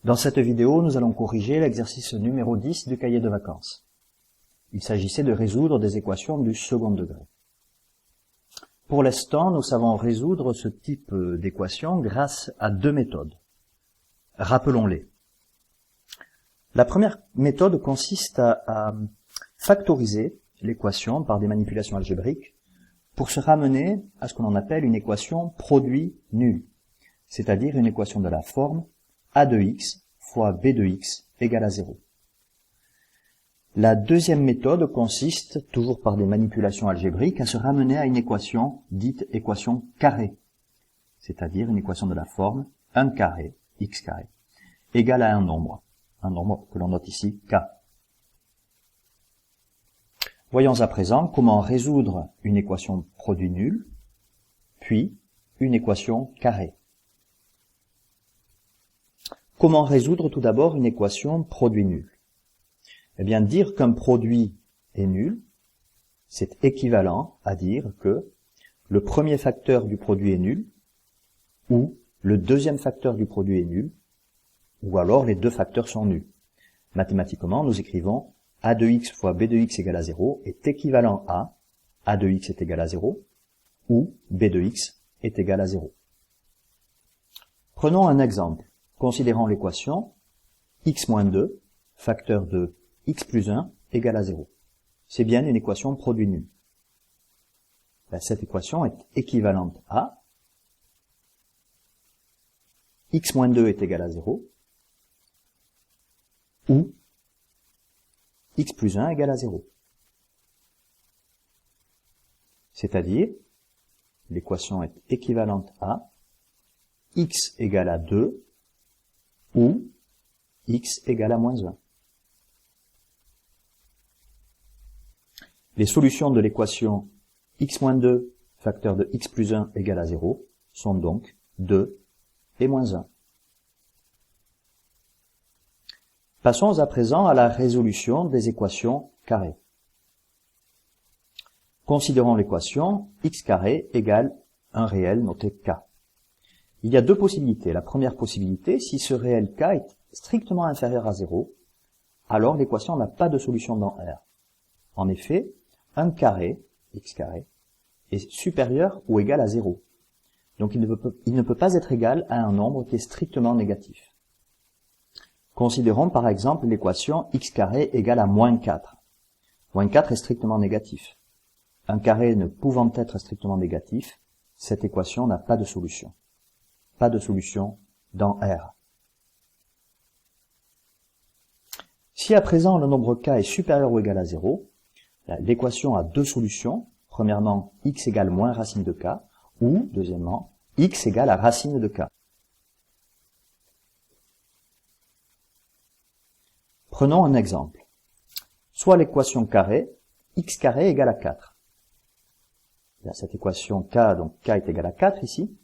Dans cette vidéo, nous allons corriger l'exercice numéro 10 du cahier de vacances. Il s'agissait de résoudre des équations du second degré. Pour l'instant, nous savons résoudre ce type d'équations grâce à deux méthodes. Rappelons-les. La première méthode consiste à factoriser l'équation par des manipulations algébriques pour se ramener à ce que l'on appelle une équation produit nul, c'est-à-dire une équation de la forme a de x fois b de x égale à 0. La deuxième méthode consiste, toujours par des manipulations algébriques, à se ramener à une équation dite équation carrée, c'est-à-dire une équation de la forme 1 carré, x carré, égale à un nombre que l'on note ici, k. Voyons à présent comment résoudre une équation produit nul, puis une équation carrée. Comment résoudre tout d'abord une équation produit nul? Eh bien, dire qu'un produit est nul, c'est équivalent à dire que le premier facteur du produit est nul, ou le deuxième facteur du produit est nul, ou alors les deux facteurs sont nuls. Mathématiquement, nous écrivons a de x fois b de x égale à 0 est équivalent à a de x est égal à 0, ou b de x est égal à 0. Prenons un exemple. Considérons l'équation x moins 2, facteur de x plus 1 égale à 0. C'est bien une équation produit nul. Cette équation est équivalente à x moins 2 est égal à 0, ou x plus 1 égale à 0. C'est-à-dire, l'équation est équivalente à x égale à 2, ou x égale à moins 1. Les solutions de l'équation x moins 2, facteur de x plus 1 égale à 0, sont donc 2 et moins 1. Passons à présent à la résolution des équations carrées. Considérons l'équation x carré égale un réel noté k. Il y a deux possibilités. La première possibilité, si ce réel k est strictement inférieur à 0, alors l'équation n'a pas de solution dans R. En effet, 1 carré, x carré, est supérieur ou égal à 0. Donc il ne peut pas être égal à un nombre qui est strictement négatif. Considérons par exemple l'équation x carré égale à moins 4. Moins 4 est strictement négatif. 1 carré ne pouvant être strictement négatif, cette équation n'a pas de solution. Pas de solution dans R. Si à présent le nombre k est supérieur ou égal à 0, l'équation a deux solutions. Premièrement, x égale moins racine de k, ou, deuxièmement, x égale à racine de k. Prenons un exemple. Soit l'équation carrée, x carré égale à 4. Cette équation k, donc k est égal à 4 ici,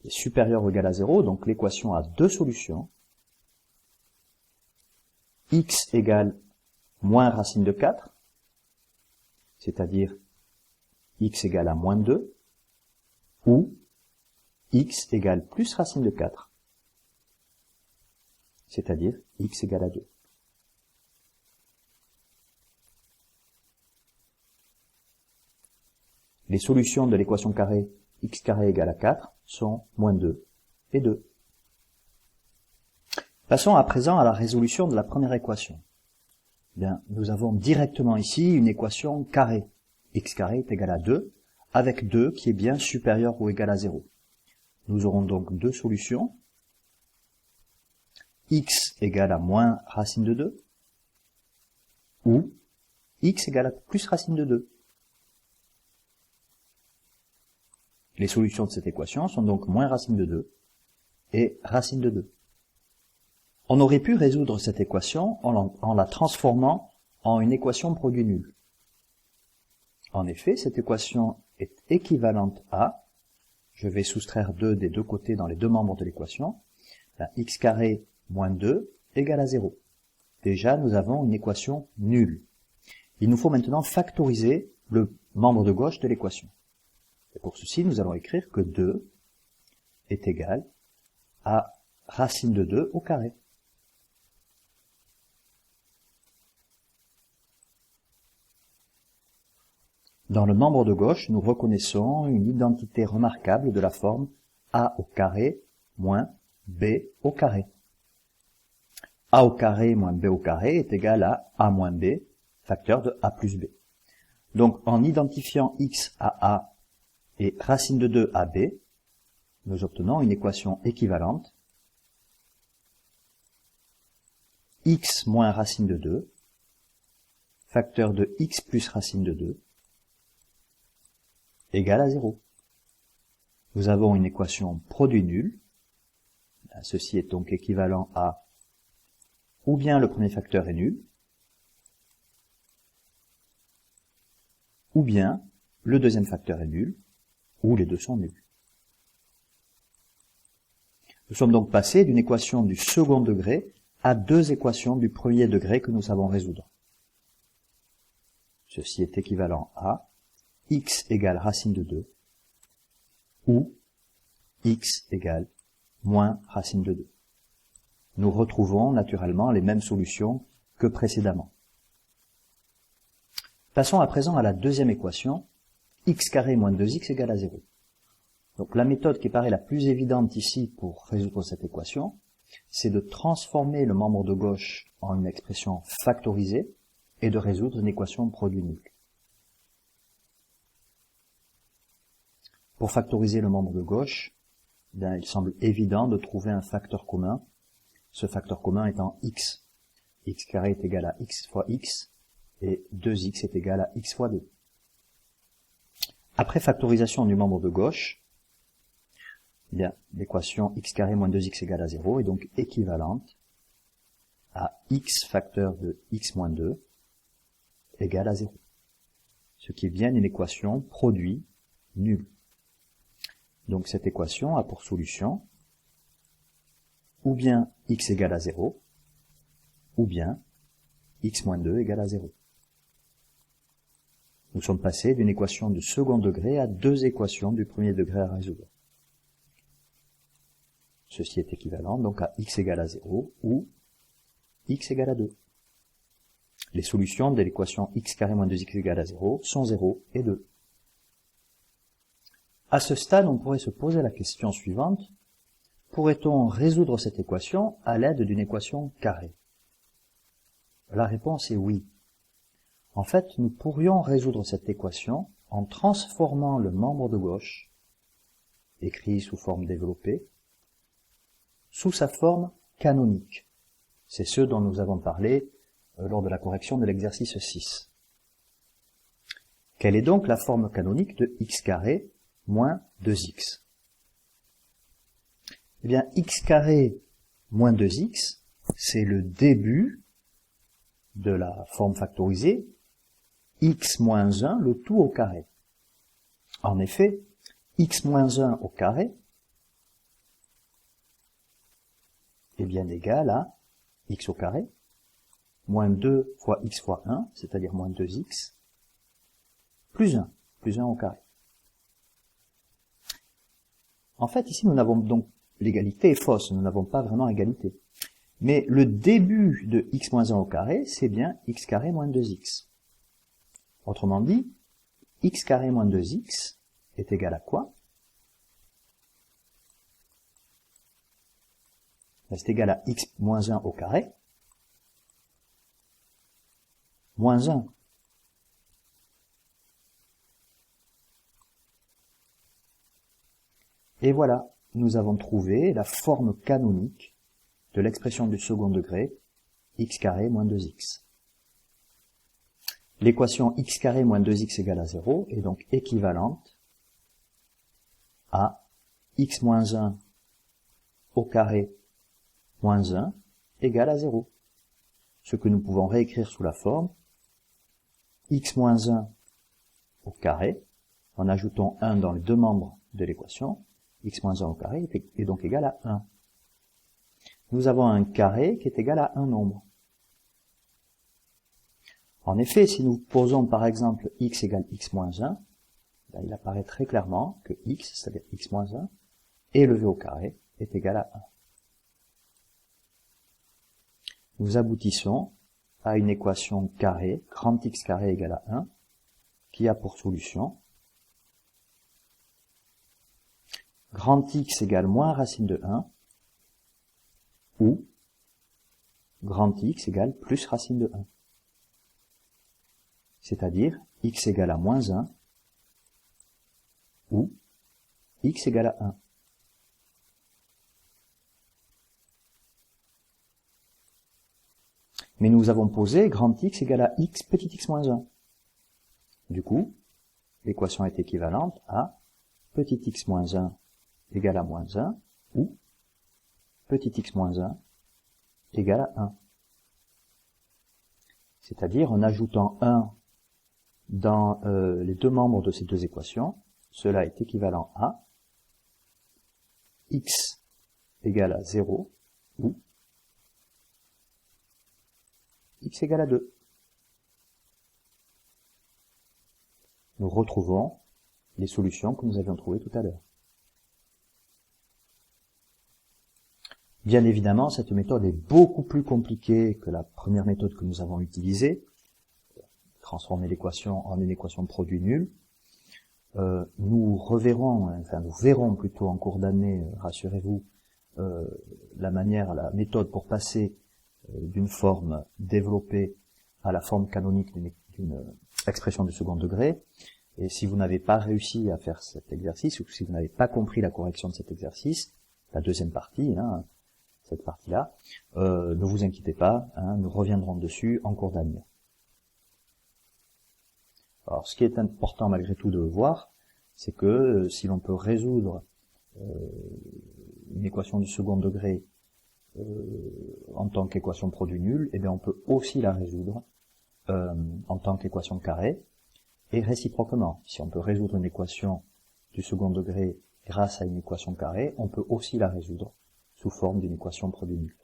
est supérieur ou égal à 0, donc l'équation a deux solutions. X égale moins racine de 4, c'est-à-dire x égale à moins 2, ou x égale plus racine de 4, c'est-à-dire x égale à 2. Les solutions de l'équation carrée x carré égale à 4 sont moins 2 et 2. Passons à présent à la résolution de la première équation. Bien, nous avons directement ici une équation carrée. X carré est égal à 2, avec 2 qui est bien supérieur ou égal à 0. Nous aurons donc deux solutions. X égale à moins racine de 2, ou x égale à plus racine de 2. Les solutions de cette équation sont donc moins racine de 2 et racine de 2. On aurait pu résoudre cette équation en la transformant en une équation produit nul. En effet, cette équation est équivalente à, je vais soustraire 2 des deux côtés dans les deux membres de l'équation, x carré moins 2 égale à 0. Déjà, nous avons une équation nulle. Il nous faut maintenant factoriser le membre de gauche de l'équation. Et pour ceci, nous allons écrire que 2 est égal à racine de 2 au carré. Dans le membre de gauche, nous reconnaissons une identité remarquable de la forme a au carré moins b au carré. A au carré moins b au carré est égal à a moins b, facteur de a plus b. Donc, en identifiant x à a et racine de 2 à b, nous obtenons une équation équivalente. X moins racine de 2, facteur de x plus racine de 2, égale à 0. Nous avons une équation produit nul. Ceci est donc équivalent à ou bien le premier facteur est nul, ou bien le deuxième facteur est nul, ou les deux sont nuls. Nous sommes donc passés d'une équation du second degré à deux équations du premier degré que nous savons résoudre. Ceci est équivalent à x égale racine de 2, ou x égale moins racine de 2. Nous retrouvons naturellement les mêmes solutions que précédemment. Passons à présent à la deuxième équation, x carré moins 2x égale à 0. Donc la méthode qui paraît la plus évidente ici pour résoudre cette équation, c'est de transformer le membre de gauche en une expression factorisée et de résoudre une équation produit nul. Pour factoriser le membre de gauche, il semble évident de trouver un facteur commun, ce facteur commun étant x. X carré est égal à x fois x, et 2x est égal à x fois 2. Après factorisation du membre de gauche, l'équation x carré moins 2x égale à 0 est donc équivalente à x facteur de x moins 2 égale à 0. Ce qui est bien une équation produit nulle. Donc cette équation a pour solution ou bien x égale à 0, ou bien x moins 2 égale à 0. Nous sommes passés d'une équation de second degré à deux équations du premier degré à résoudre. Ceci est équivalent donc à x égale à 0 ou x égale à 2. Les solutions de l'équation x carré moins 2x égale à 0 sont 0 et 2. À ce stade, on pourrait se poser la question suivante. Pourrait-on résoudre cette équation à l'aide d'une équation carrée? La réponse est oui. En fait, nous pourrions résoudre cette équation en transformant le membre de gauche, écrit sous forme développée, sous sa forme canonique. C'est ce dont nous avons parlé lors de la correction de l'exercice 6. Quelle est donc la forme canonique de x carré moins 2x? Eh bien, x carré moins 2x, c'est le début de la forme factorisée x moins 1, le tout au carré. En effet, x moins 1 au carré est bien égal à x au carré, moins 2 fois x fois 1, c'est-à-dire moins 2x, plus 1 au carré. En fait, ici, nous n'avons donc l'égalité est fausse, nous n'avons pas vraiment égalité. Mais le début de x moins 1 au carré, c'est bien x carré moins 2x. Autrement dit, x carré moins 2x est égal à quoi? C'est égal à x moins 1 au carré, moins 1. Et voilà, nous avons trouvé la forme canonique de l'expression du second degré, x carré moins 2x. L'équation x carré moins 2x égale à 0 est donc équivalente à x moins 1 au carré moins 1 égale à 0. Ce que nous pouvons réécrire sous la forme x moins 1 au carré, en ajoutant 1 dans les deux membres de l'équation, x moins 1 au carré est donc égal à 1. Nous avons un carré qui est égal à un nombre. En effet, si nous posons par exemple x égale x moins 1, il apparaît très clairement que x, c'est-à-dire x moins 1, élevé au carré, est égal à 1. Nous aboutissons à une équation carrée, grand X carré égale à 1, qui a pour solution grand X égale moins racine de 1 ou grand X égale plus racine de 1. C'est-à-dire X égale à moins 1 ou X égale à 1. Mais nous avons posé grand X égale à X petit x moins 1. Du coup, l'équation est équivalente à petit x moins 1 égale à moins 1 ou petit x moins 1 égale à 1. C'est-à-dire en ajoutant 1 dans les deux membres de ces deux équations, cela est équivalent à x égale à 0 ou x égale à 2. Nous retrouvons les solutions que nous avions trouvées tout à l'heure. Bien évidemment, cette méthode est beaucoup plus compliquée que la première méthode que nous avons utilisée, transformer l'équation en une équation de produit nul. Nous verrons plutôt en cours d'année, rassurez-vous, la méthode pour passer d'une forme développée à la forme canonique d'une expression du second degré. Et si vous n'avez pas réussi à faire cet exercice, ou si vous n'avez pas compris la correction de cet exercice, la deuxième partie, cette partie-là, ne vous inquiétez pas, nous reviendrons dessus en cours d'année. Alors, ce qui est important malgré tout de voir, c'est que si l'on peut résoudre une équation du second degré en tant qu'équation produit nul, eh bien on peut aussi la résoudre en tant qu'équation carrée, et réciproquement. Si on peut résoudre une équation du second degré grâce à une équation carrée, on peut aussi la résoudre sous forme d'une équation produit nul.